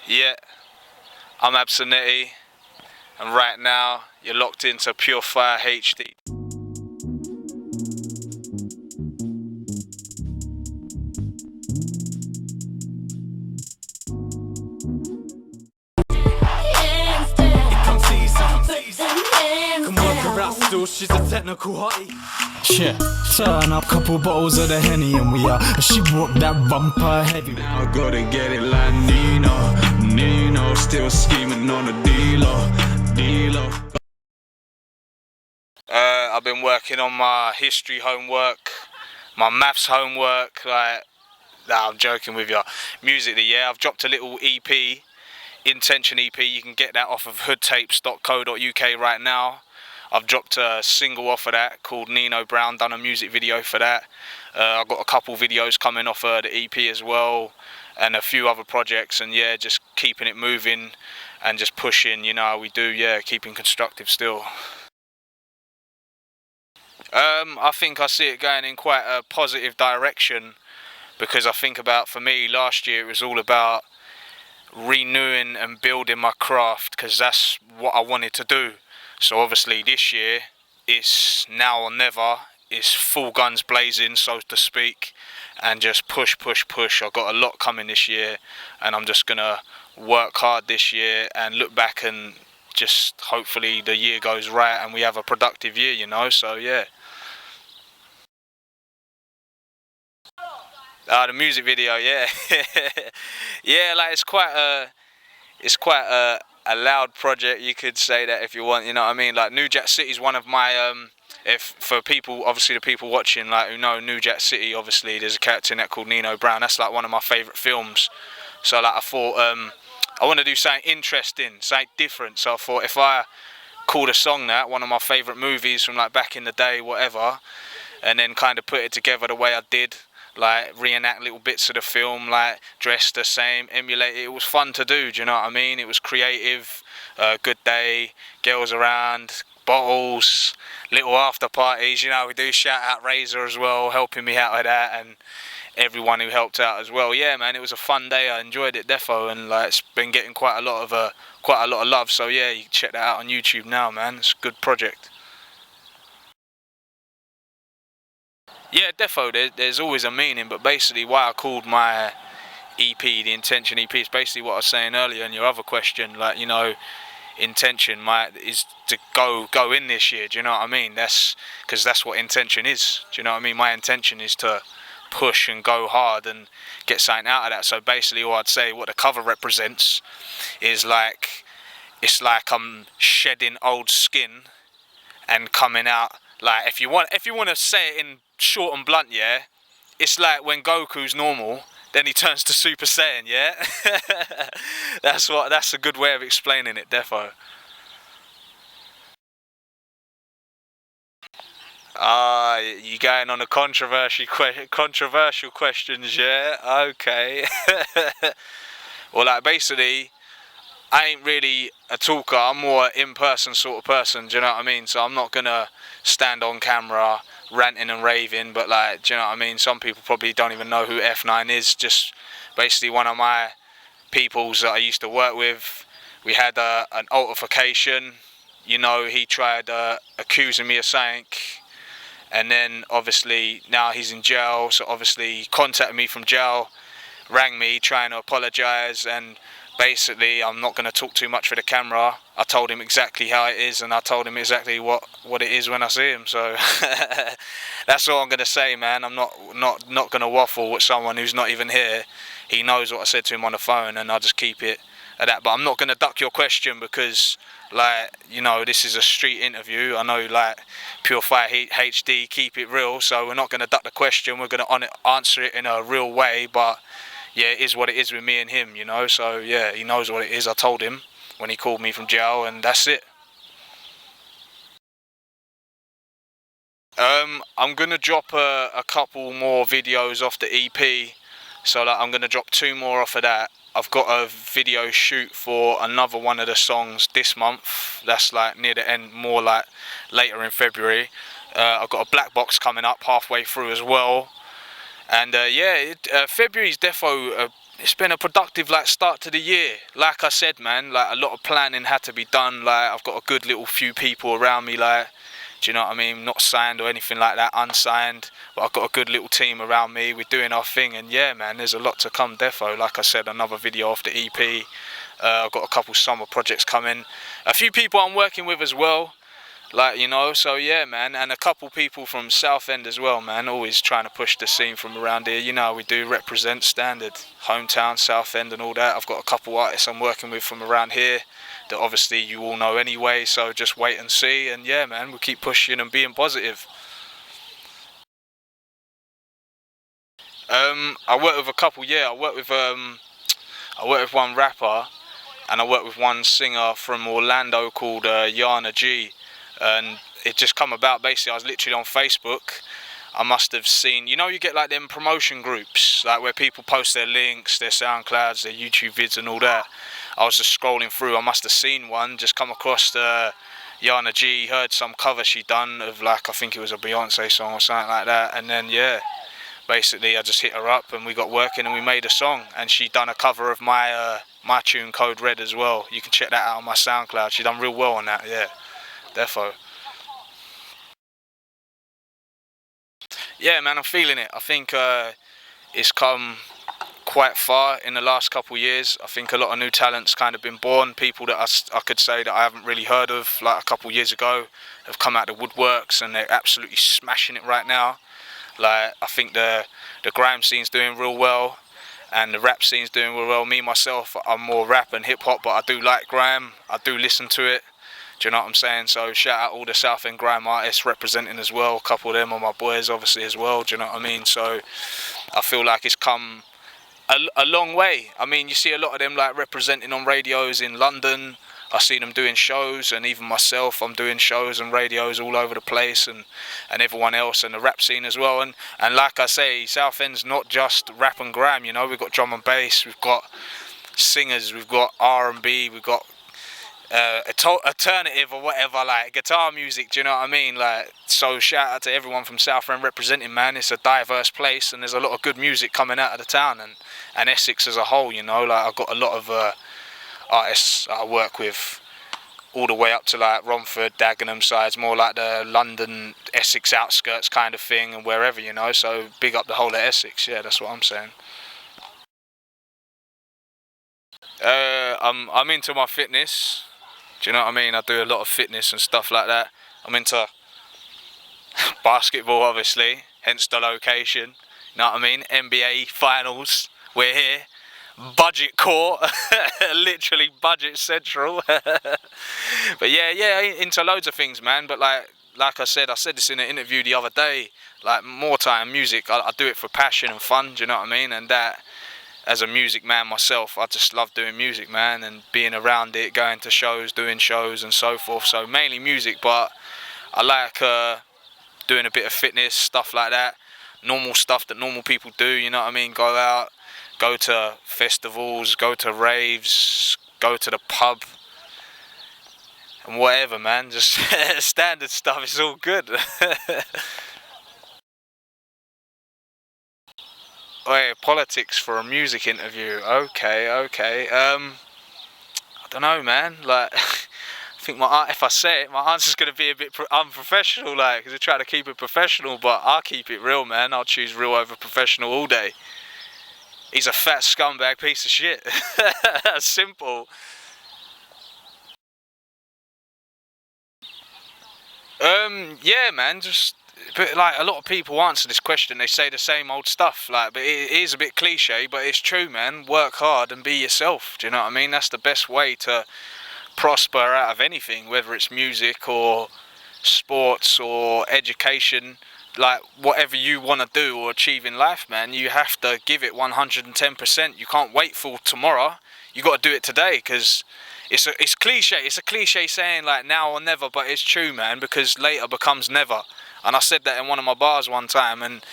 Yeah, I'm Absonetti, and right now you're locked into PureFireHD. She's a technical hottie. Yeah, turn up, couple bottles of the Henny and we are. She walk that bumper heavy. Now I gotta get it like Nino, still scheming on a dealer. I've been working on my history homework, my maths homework. Nah, I'm joking with you. Musically, yeah, I've dropped a little EP, Intention EP. You can get that off of hoodtapes.co.uk right now. I've dropped a single off of that called Nino Brown, done a music video for that. I've got a couple videos coming off the EP as well, and a few other projects, and yeah, just keeping it moving and just pushing, you know how we do, yeah, keeping constructive still. I think I see it going in quite a positive direction, because I think about, for me, last year it was all about renewing and building my craft, because that's what I wanted to do. So obviously this year it's now or never, it's full guns blazing, so to speak, and just push. I've got a lot coming this year, and I'm just gonna work hard this year and look back, and just hopefully the year goes right and we have a productive year, you know. So yeah. The music video, yeah. Yeah, like it's quite a loud project, you could say that if you want, you know what I mean. Like New Jack City is one of my if for people, obviously the people watching, like, who know New Jack City, obviously there's a character in that called Nino Brown. That's like one of my favourite films. So like I thought I want to do something interesting, something different. So I thought if I called a song that one of my favourite movies from like back in the day, whatever, and then kind of put it together the way I did, like reenact little bits of the film, like dress the same, emulate it. It was fun to do, do you know what I mean? It was creative, good day, girls around, bottles, little after parties, you know. We do shout out Razor as well, helping me out with that, and everyone who helped out as well. Yeah, man, it was a fun day. I enjoyed it defo, and like it's been getting quite a lot of love. So yeah, you can check that out on YouTube now, man. It's a good project. Yeah, defo, there's always a meaning, but basically why I called my EP the Intention EP is basically what I was saying earlier in your other question. Like, you know, intention is to go in this year, do you know what I mean? That's because that's what intention is, do you know what I mean? My intention is to push and go hard and get something out of that. So basically all I'd say, what the cover represents is like, it's like I'm shedding old skin and coming out. Like, if you want to say it in short and blunt, yeah, it's like when Goku's normal, then he turns to Super Saiyan, yeah. That's a good way of explaining it, defo. You going on the controversial questions, yeah? Okay. Well, like basically, I ain't really a talker. I'm more an in-person sort of person, do you know what I mean? So I'm not gonna stand on camera ranting and raving, but like, do you know what I mean? Some people probably don't even know who F9 is. Just basically one of my peoples that I used to work with. We had an altercation. You know, he tried accusing me of something, and then obviously now he's in jail. So obviously he contacted me from jail, rang me trying to apologise, and basically I'm not going to talk too much for the camera. I told him exactly how it is, and I told him exactly what it is when I see him. So that's all I'm going to say, man. I'm not going to waffle with someone who's not even here. He knows what I said to him on the phone, and I'll just keep it at that. But I'm not going to duck your question because, like, you know, this is a street interview. I know, like, PureFireHD, keep it real. So we're not going to duck the question. We're going to answer it in a real way. But yeah, it is what it is with me and him, you know. So yeah, he knows what it is. I told him when he called me from jail, and that's it. I'm gonna drop a couple more videos off the EP. So like, I'm gonna drop 2 more off of that. I've got a video shoot for another one of the songs this month. That's like near the end, more like later in February. I've got a black box coming up halfway through as well. And yeah, February's defo it's been a productive like start to the year. Like I said, man, like a lot of planning had to be done. Like I've got a good little few people around me, like, do you know what I mean? Not signed or anything like that, unsigned, but I've got a good little team around me. We're doing our thing, and yeah, man, there's a lot to come, defo. Like I said, another video off the EP. I've got a couple summer projects coming. A few people I'm working with as well, like, you know, so yeah, man, and a couple people from Southend as well, man. Always trying to push the scene from around here. You know how we do, represent standard, hometown, Southend and all that. I've got a couple artists I'm working with from around here that obviously you all know anyway, so just wait and see. And yeah, man, we'll keep pushing and being positive. I work with a couple, yeah. I work with one rapper, and I work with one singer from Orlando called Yana G. And it just come about, basically, I was literally on Facebook. I must have seen, you know, you get like them promotion groups, like where people post their links, their SoundClouds, their YouTube vids and all that. I was just scrolling through, I must have seen one, just come across Yana G, heard some cover she done of like, I think it was a Beyonce song or something like that, and then yeah, basically I just hit her up and we got working and we made a song, and she done a cover of my tune Code Red as well. You can check that out on my SoundCloud. She done real well on that, yeah, defo. Yeah, man, I'm feeling it. I think it's come quite far in the last couple of years. I think a lot of new talent's kind of been born. People that I could say that I haven't really heard of, like a couple of years ago, have come out of the woodworks and they're absolutely smashing it right now. Like, I think the grime scene's doing real well and the rap scene's doing real well. Me, myself, I'm more rap and hip-hop, but I do like grime. I do listen to it. Do you know what I'm saying? So shout out all the South End grime artists representing as well. A couple of them are my boys, obviously, as well. Do you know what I mean? So I feel like it's come a long way. I mean, you see a lot of them like representing on radios in London. I see them doing shows, and even myself, I'm doing shows and radios all over the place, and everyone else, and the rap scene as well. And like I say, Southend's not just rap and grime. You know, we've got drum and bass, we've got singers, we've got R&B, we've got alternative or whatever, like guitar music. Do you know what I mean? Like, so shout out to everyone from Southend representing, man. It's a diverse place and there's a lot of good music coming out of the town and Essex as a whole. You know, like I've got a lot of artists I work with all the way up to like Romford, Dagenham sides, more like the London, Essex outskirts kind of thing, and wherever, you know. So big up the whole of Essex. Yeah, that's what I'm saying. I'm into my fitness. Do you know what I mean? I do a lot of fitness and stuff like that. I'm into basketball, obviously, hence the location. You know what I mean? NBA finals, we're here. Budget court, literally budget central. But yeah, into loads of things, man. But like I said this in an interview the other day. Like, more time music, I do it for passion and fun. Do you know what I mean? And that, as a music man myself, I just love doing music, man, and being around it, going to shows, doing shows and so forth. So mainly music, but I like doing a bit of fitness, stuff like that. Normal stuff that normal people do, you know what I mean? Go out, go to festivals, go to raves, go to the pub, and whatever, man. Just standard stuff, it's all good. Oh, politics for a music interview. Okay. I don't know, man. Like, I think if I say it, my answer's gonna be a bit unprofessional, like, because I try to keep it professional, but I'll keep it real, man. I'll choose real over professional all day. He's a fat scumbag piece of shit. Simple. Yeah, man. But like, a lot of people answer this question, they say the same old stuff, like, but it is a bit cliche, but it's true, man. Work hard and be yourself. Do you know what I mean? That's the best way to prosper out of anything, whether it's music or sports or education. Like, whatever you want to do or achieve in life, man, you have to give it 110%. You can't wait for tomorrow. You got to do it today, because it's cliche. It's a cliche saying, like, now or never, but it's true, man, because later becomes never. And I said that in one of my bars one time, and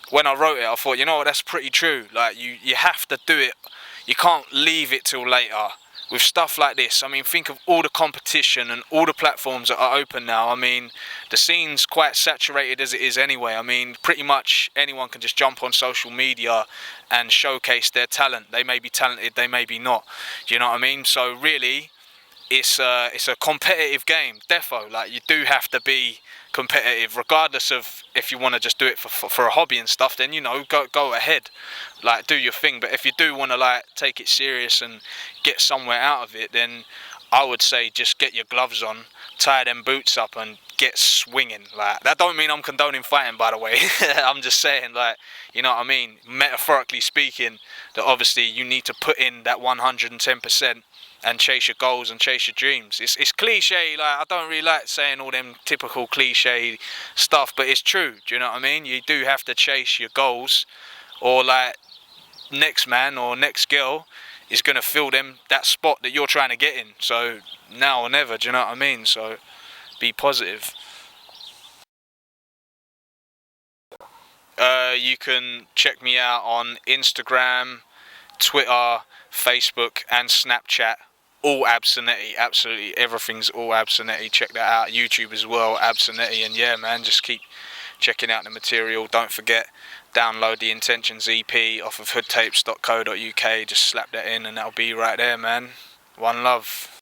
when I wrote it, I thought, you know what, that's pretty true. Like, you have to do it. You can't leave it till later. with stuff like this, I mean, think of all the competition and all the platforms that are open now. I mean, the scene's quite saturated as it is anyway. I mean, pretty much anyone can just jump on social media and showcase their talent. They may be talented, they may be not. Do you know what I mean? So really, it's a competitive game, defo. Like, you do have to be competitive, regardless of if you want to just do it for a hobby and stuff. Then, you know, go ahead, like, do your thing. But if you do want to, like, take it serious and get somewhere out of it, then I would say just get your gloves on, tie them boots up, and get swinging. Like, that don't mean I'm condoning fighting, by the way. I'm just saying, like, you know what I mean, metaphorically speaking, that obviously you need to put in that 110% and chase your goals and chase your dreams. It's cliche, like, I don't really like saying all them typical cliche stuff, but it's true. Do you know what I mean? You do have to chase your goals, or, like, next man or next girl is gonna fill that spot that you're trying to get in. So now or never. Do you know what I mean? So be positive. You can check me out on Instagram, Twitter, Facebook, and Snapchat. All Absonetti, absolutely everything's all Absonetti. Check that out. YouTube as well, Absonetti. And yeah, man, just keep checking out the material. Don't forget, download the Intentions EP off of hoodtapes.co.uk. Just slap that in and that'll be right there, man. One love.